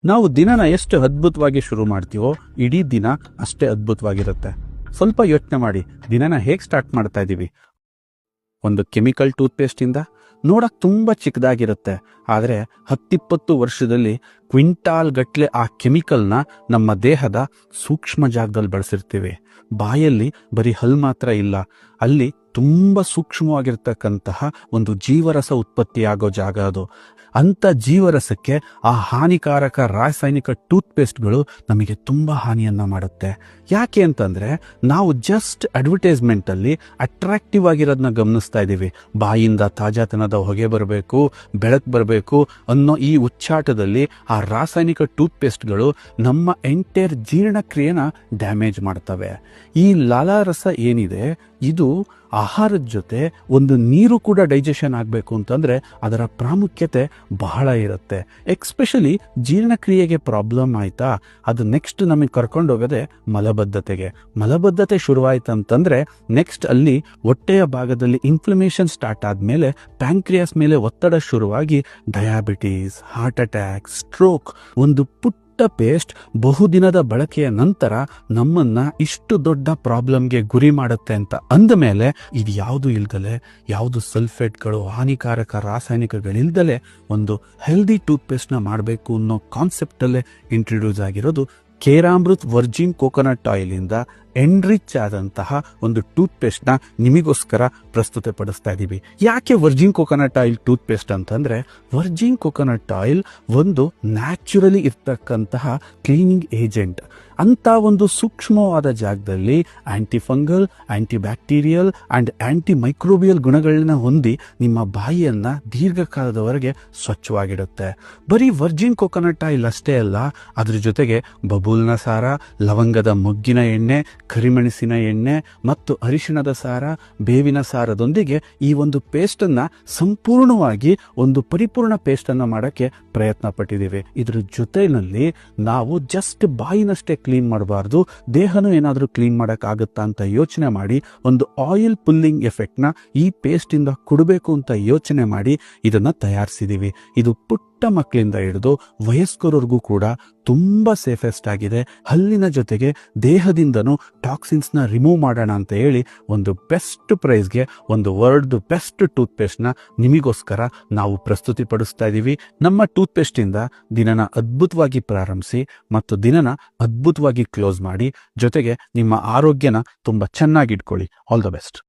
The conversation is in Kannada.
ನಾವು ದಿನನ ಎಷ್ಟು ಅದ್ಭುತವಾಗಿ ಶುರು ಮಾಡ್ತೀವೋ ಇಡೀ ದಿನ ಅಷ್ಟೇ ಅದ್ಭುತವಾಗಿರುತ್ತೆ. ಸ್ವಲ್ಪ ಯೋಚನೆ ಮಾಡಿ, ದಿನನ ಹೇಗೆ ಸ್ಟಾರ್ಟ್ ಮಾಡ್ತಾ ಇದ್ದೀವಿ? ಒಂದು ಕೆಮಿಕಲ್ ಟೂತ್ಪೇಸ್ಟಿಂದ ನೋಡಕ್ ತುಂಬ ಚಿಕ್ಕದಾಗಿರುತ್ತೆ, ಆದರೆ 10-20 ವರ್ಷದಲ್ಲಿ ಕ್ವಿಂಟಾಲ್ ಗಟ್ಲೆ ಆ ಕೆಮಿಕಲ್ನ ನಮ್ಮ ದೇಹದ ಸೂಕ್ಷ್ಮ ಜಾಗದಲ್ಲಿ ಬಳಸಿರ್ತೀವಿ. ಬಾಯಲ್ಲಿ ಬರೀ ಹಲ್ ಮಾತ್ರ ಇಲ್ಲ, ಅಲ್ಲಿ ತುಂಬ ಸೂಕ್ಷ್ಮವಾಗಿರ್ತಕ್ಕಂತಹ ಒಂದು ಜೀವರಸ ಉತ್ಪತ್ತಿಯಾಗೋ ಜಾಗ ಅದು. ಅಂಥ ಜೀವರಸಕ್ಕೆ ಆ ಹಾನಿಕಾರಕ ರಾಸಾಯನಿಕ ಟೂತ್ಪೇಸ್ಟ್ಗಳು ನಮಗೆ ತುಂಬ ಹಾನಿಯನ್ನು ಮಾಡುತ್ತೆ. ಯಾಕೆ ಅಂತಂದರೆ ನಾವು ಜಸ್ಟ್ ಅಡ್ವರ್ಟೈಸ್ಮೆಂಟಲ್ಲಿ ಅಟ್ರಾಕ್ಟಿವ್ ಆಗಿರೋದನ್ನ ಗಮನಿಸ್ತಾ ಇದ್ದೀವಿ. ಬಾಯಿಂದ ತಾಜಾತನದ ಹೊಗೆ ಬರಬೇಕು, ಬೆಳಕು ಬರಬೇಕು ಅನ್ನೋ ಈ ಉಚ್ಚಾಟದಲ್ಲಿ ಆ ರಾಸಾಯನಿಕ ಟೂತ್ಪೇಸ್ಟ್ಗಳು ನಮ್ಮ ಎಂಟೈರ್ ಜೀರ್ಣಕ್ರಿಯೆನ ಡ್ಯಾಮೇಜ್ ಮಾಡ್ತವೆ. ಈ ಲಾಲಾರಸ ಏನಿದೆ ಇದು ಆಹಾರದ ಜೊತೆ ಒಂದು ನೀರು ಕೂಡ ಡೈಜೆಷನ್ ಆಗಬೇಕು ಅಂತಂದರೆ ಅದರ ಪ್ರಾಮುಖ್ಯತೆ ಬಹಳ ಇರುತ್ತೆ. ಎಕ್ಸ್ಪೆಷಲಿ ಜೀರ್ಣಕ್ರಿಯೆಗೆ ಪ್ರಾಬ್ಲಮ್ ಆಯಿತಾ, ಅದು ನೆಕ್ಸ್ಟ್ ನಮಗೆ ಕರ್ಕೊಂಡು ಹೋಗೋದೆ ಮಲಬದ್ಧತೆಗೆ. ಮಲಬದ್ಧತೆ ಶುರುವಾಯ್ತಂತಂದರೆ ನೆಕ್ಸ್ಟ್ ಅಲ್ಲಿ ಹೊಟ್ಟೆಯ ಭಾಗದಲ್ಲಿ ಇನ್ಫ್ಲಮೇಷನ್ ಸ್ಟಾರ್ಟ್ ಆದಮೇಲೆ ಪ್ಯಾಂಕ್ರಿಯಾಸ್ ಮೇಲೆ ಒತ್ತಡ ಶುರುವಾಗಿ ಡಯಾಬಿಟೀಸ್, ಹಾರ್ಟ್ ಅಟ್ಯಾಕ್, ಸ್ಟ್ರೋಕ್. ಒಂದು ಪುಟ್ಟ ಪೇಸ್ಟ್ ಬಹುದಿನದ ಬಳಕೆಯ ನಂತರ ನಮ್ಮನ್ನ ಇಷ್ಟು ದೊಡ್ಡ ಪ್ರಾಬ್ಲಮ್ಗೆ ಗುರಿ ಮಾಡುತ್ತೆ ಅಂತ ಅಂದಮೇಲೆ ಇದು ಯಾವುದು ಇಲ್ದಲೆ, ಯಾವುದು ಸಲ್ಫೇಟ್ಗಳು, ಹಾನಿಕಾರಕ ರಾಸಾಯನಿಕಗಳಿಲ್ದಲೆ ಒಂದು ಹೆಲ್ದಿ ಟೂತ್ಪೇಸ್ಟ್ನ ಮಾಡಬೇಕು ಅನ್ನೋ ಕಾನ್ಸೆಪ್ಟಲ್ಲೇ ಇಂಟ್ರೊಡ್ಯೂಸ್ ಆಗಿರೋದು ಕೇರಾಮೃತ್ ವರ್ಜಿನ್ ಕೋಕೋನಟ್ ಆಯಿಲಿಂದ ಎನ್ರಿಚ್ ಆದಂತಹ ಒಂದು ಟೂತ್ಪೇಸ್ಟ್ನ ನಿಮಗೋಸ್ಕರ ಪ್ರಸ್ತುತಪಡಿಸ್ತಾ ಇದ್ದೀವಿ. ಯಾಕೆ ವರ್ಜಿನ್ ಕೋಕೋನಟ್ ಆಯಿಲ್ ಟೂತ್ಪೇಸ್ಟ್ ಅಂತಂದರೆ, ವರ್ಜಿನ್ ಕೋಕೋನಟ್ ಆಯಿಲ್ ಒಂದು ನ್ಯಾಚುರಲಿ ಇರ್ತಕ್ಕಂತಹ ಕ್ಲೀನಿಂಗ್ ಏಜೆಂಟ್. ಅಂಥ ಒಂದು ಸೂಕ್ಷ್ಮವಾದ ಜಾಗದಲ್ಲಿ antifungal, antibacterial and anti microbial ಗುಣಗಳನ್ನ ಹೊಂದಿ ನಿಮ್ಮ ಬಾಯಿಯನ್ನು ದೀರ್ಘಕಾಲದವರೆಗೆ ಸ್ವಚ್ಛವಾಗಿಡುತ್ತೆ. ಬರೀ ವರ್ಜಿನ್ ಕೋಕೋನಟ್ ಆಯಿಲ್ ಅಷ್ಟೇ ಅಲ್ಲ, ಅದ್ರ ಜೊತೆಗೆ ಬಬೂಲ್ನ ಸಾರ, ಲವಂಗದ ಮೊಗ್ಗಿನ ಎಣ್ಣೆ, ಕರಿಮೆಣಸಿನ ಎಣ್ಣೆ ಮತ್ತು ಅರಿಶಿಣದ ಸಾರ, ಬೇವಿನ ಸಾರದೊಂದಿಗೆ ಈ ಒಂದು ಪೇಸ್ಟನ್ನು ಸಂಪೂರ್ಣವಾಗಿ ಒಂದು ಪರಿಪೂರ್ಣ ಪೇಸ್ಟನ್ನು ಮಾಡೋಕ್ಕೆ ಪ್ರಯತ್ನ ಪಟ್ಟಿದ್ದೀವಿ. ಇದ್ರ ಜೊತೆಯಲ್ಲಿ ನಾವು ಜಸ್ಟ್ ಬಾಯಿನಷ್ಟೇ ಕ್ಲೀನ್ ಮಾಡಬಾರ್ದು, ದೇಹನೂ ಏನಾದರೂ ಕ್ಲೀನ್ ಮಾಡೋಕ್ಕಾಗುತ್ತಾ ಅಂತ ಯೋಚನೆ ಮಾಡಿ ಒಂದು ಆಯಿಲ್ ಪುಲ್ಲಿಂಗ್ ಎಫೆಕ್ಟ್ನ ಈ ಪೇಸ್ಟಿಂದ ಕೊಡಬೇಕು ಅಂತ ಯೋಚನೆ ಮಾಡಿ ಇದನ್ನು ತಯಾರಿಸಿದ್ದೀವಿ. ಇದು ಪುಟ್ಟ ಮಕ್ಕಳಿಂದ ಹಿಡಿದು ವಯಸ್ಕರವರೆಗೂ ಕೂಡ ತುಂಬ ಸೇಫೆಸ್ಟ್ ಆಗಿದೆ. ಹಲ್ಲಿನ ಜೊತೆಗೆ ದೇಹದಿಂದನೂ ಟಾಕ್ಸಿನ್ಸ್ನ ರಿಮೂವ್ ಮಾಡೋಣ ಅಂತ ಹೇಳಿ ಒಂದು ಬೆಸ್ಟ್ ಪ್ರೈಸ್ಗೆ ಒಂದು ವರ್ಲ್ಡ್ ಬೆಸ್ಟ್ ಟೂತ್ಪೇಸ್ಟ್ನ ನಿಮಗೋಸ್ಕರ ನಾವು ಪ್ರಸ್ತುತಿಪಡಿಸ್ತಾ ಇದ್ದೀವಿ. ನಮ್ಮ ಟೂತ್ಪೇಸ್ಟಿಂದ ದಿನನ ಅದ್ಭುತವಾಗಿ ಪ್ರಾರಂಭಿಸಿ ಮತ್ತು ದಿನನ ಅದ್ಭುತವಾಗಿ ಕ್ಲೋಸ್ ಮಾಡಿ, ಜೊತೆಗೆ ನಿಮ್ಮ ಆರೋಗ್ಯನ ತುಂಬ ಚೆನ್ನಾಗಿ ಇಟ್ಕೊಳ್ಳಿ. All the best.